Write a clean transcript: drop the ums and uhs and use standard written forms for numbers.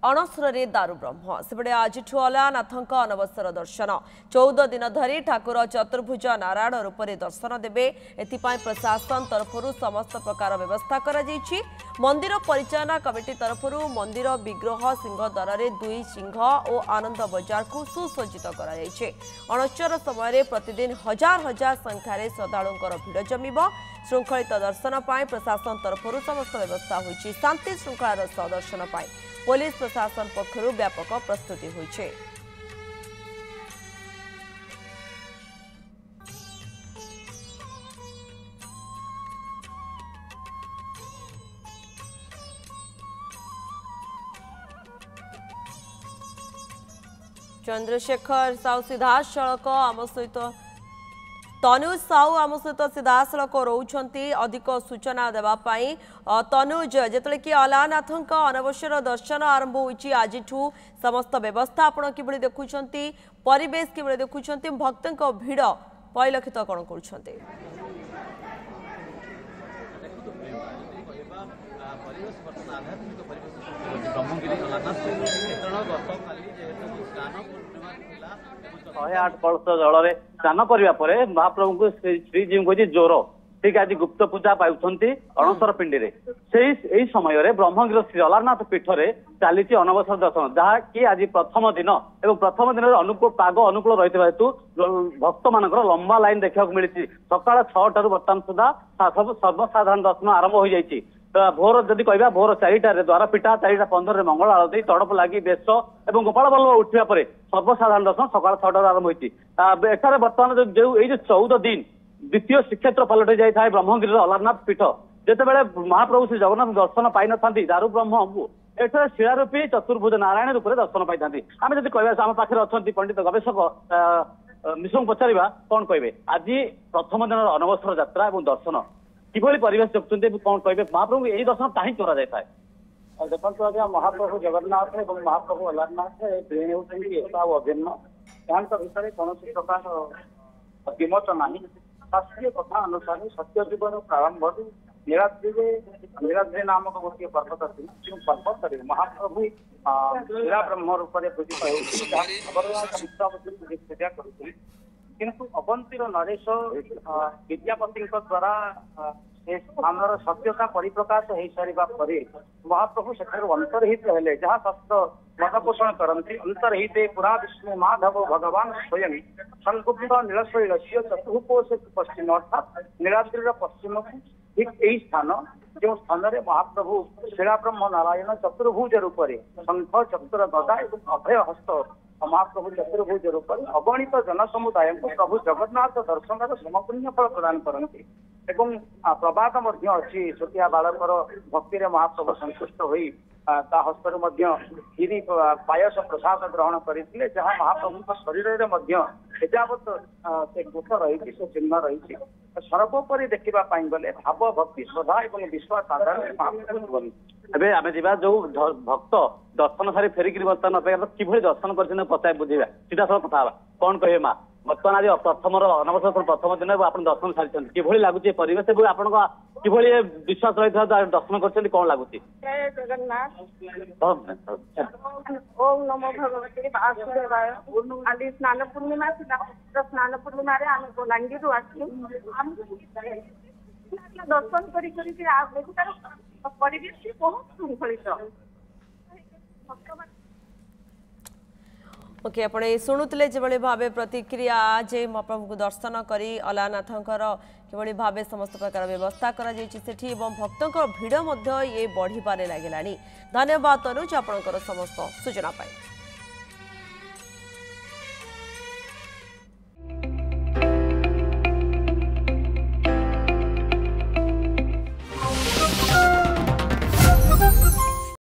अणसर दारू ब्रह्म सेपटे आज अलानाथों अनवसर दर्शन 14 दिन धरी ठाकुर चतुर्भुज नारायण रूप में दर्शन देवे एथिपाई प्रशासन तरफ समस्त प्रकार व्यवस्था करा जायछि। मंदिर परिचालना कमिटी तरफ मंदिर विग्रह सिंहद्वार में 2 सिंह और आनंद बजार को सुसज्जित करा जायछि। अणसर समय प्रतिदिन हजार हजार संख्यार श्रद्धालुंकर भिड़ जमिब। श्रृंखलित दर्शन पाई प्रशासन तरफ समस्त व्यवस्था होइछि। शांति श्रृंखलार सह दर्शन पाई पुलिस प्रशासन पक्षरु व्यापक प्रस्तुति होइछे। चंद्रशेखर साहू सीधासलख आम सहित तनुज साहू आम सहित सीधासलख रोचंती अधिक सूचना देवाई। तनुज जिते कि अलानाथों अनवसर दर्शन आरंभ होइछि आज समस्त व्यवस्था आपण किभଳି देखुछंती परिवेश किभଳି देखुछंती भक्तों भिड़ परिलक्षित कौन कर शहे 8 कलश जल स्नान करने महाप्रभु को श्रीजी को ज्वर ठीक आज गुप्त पूजा पाउछंती अणसर पिंडी से समय ब्रह्मगिर श्री अलारनाथ पीठ में चली अनवसर दर्शन जहाँ कि आज प्रथम दिन एवं प्रथम दिन अनुकूल पाग अनुकूल रही हेतु भक्त मान लंबा लाइन देखा मिली। सकाल 6 टू बर्तमान सुधा सर्वसाधारण दर्शन आरंभ हो जाएगी। भोर जदि कह भोर 4टार द्वारा पिटा 4:15 मंगल आरती तड़प लगी बेश और गोपाल बल्लभ उठा पर सर्वसाधारण दर्शन सकाल 6 आरंभ होती। एठार बर्तमान जो 14 दिन द्वितीय श्रीक्षेत्र पलटि जाए ब्रह्मगिर अलारनाथ पीठ जिते महाप्रभु श्री जगन्नाथ दर्शन पाई न दारू ब्रह्म एठार शिलारूपी चतुर्भुज नारायण रूप में दर्शन पाई आम जब कह आम पाखे अच्छा पंडित गवेषक मिश्र पचारा कौन कहे आज प्रथम दिन अनवसर यात्रा और दर्शन किभली परिवेश देखते कौन कहे महाप्रभु यही दर्शन कहीं कर देखो आज्ञा महाप्रभु जगन्नाथ और महाप्रभु अलारनाथ दुई होती एकता और अभिन्न यहाँ विषय कौन प्रकार विमत ना शास्त्रीय कथा अनुसार सत्य जीवन प्रारंभ नीलाद्री नामक गोटे पर्वत थी जो पर्वत महाप्रभु शीला ब्रह्म रूप में पूजित पूजा करुले किंतु अवंतीर नरेश विद्यापति द्वारा स्थान सत्यता परिप्रकाश हो सारा पर महाप्रभु से अंतर्हित हेले जहाँ शास्त्र मदपोषण करती अंतर्हिते पुरा विष्णु माधव भगवान स्वयं संगुप्त नीलशैलस्य चतुर्कोश पश्चिम अर्थात नीलाद्री पश्चिम ठीक यही स्थान जो स्थान में महाप्रभु शीला ब्रह्म नारायण चतुर्भुज रूप में शंख चक्र गदा और अभय हस्त महाप्रभु चतुर्भुज रूप में अगणित जनसमुदाय को प्रभु जगन्नाथ दर्शन समपुण्य फल प्रदान करती एवं प्रवाद अच्छी छोटिया बालकर भक्ति में महाप्रभु संतुष्ट हुई हस्तर खीरी पायस प्रसाद ग्रहण करते जहाँ महाप्रभु शरीर में एजावत से गोत रही से चिन्ह रही सर्वोपरि देखा गले भाव भक्ति श्रद्धा और विश्वास आधार एबे आमे जीवा जो भक्त दर्शन सारी फेरिक बर्तमान अपेक्षा किभली दर्शन कर पचाए बुझेगा सीधा सब कथा कौन कहे माँ बर्तमान आज प्रथम अनवसर प्रथम दिन आप दर्शन सारी किभली लगुच परिवेश आपण किभली विश्वास रही दर्शन कर कौन लगुच ओम नमो भगवते वासुदेवाय आज स्नान पूर्णिमा स्नान पूर्णिमा आम बलांगीर आसू दर्शन कर परिवेश बहुत श्रृंखलित ओके अपने शुणुले जो भाव प्रतिक्रिया जे महाप्रभु को दर्शन करी अलानाथंकर किभली भाव समस्त प्रकार व्यवस्था करा सेठी भक्तों भिड़ ये बढ़ी लगे। धन्यवाद तनुज आपणकर समस्त सूचना पाई।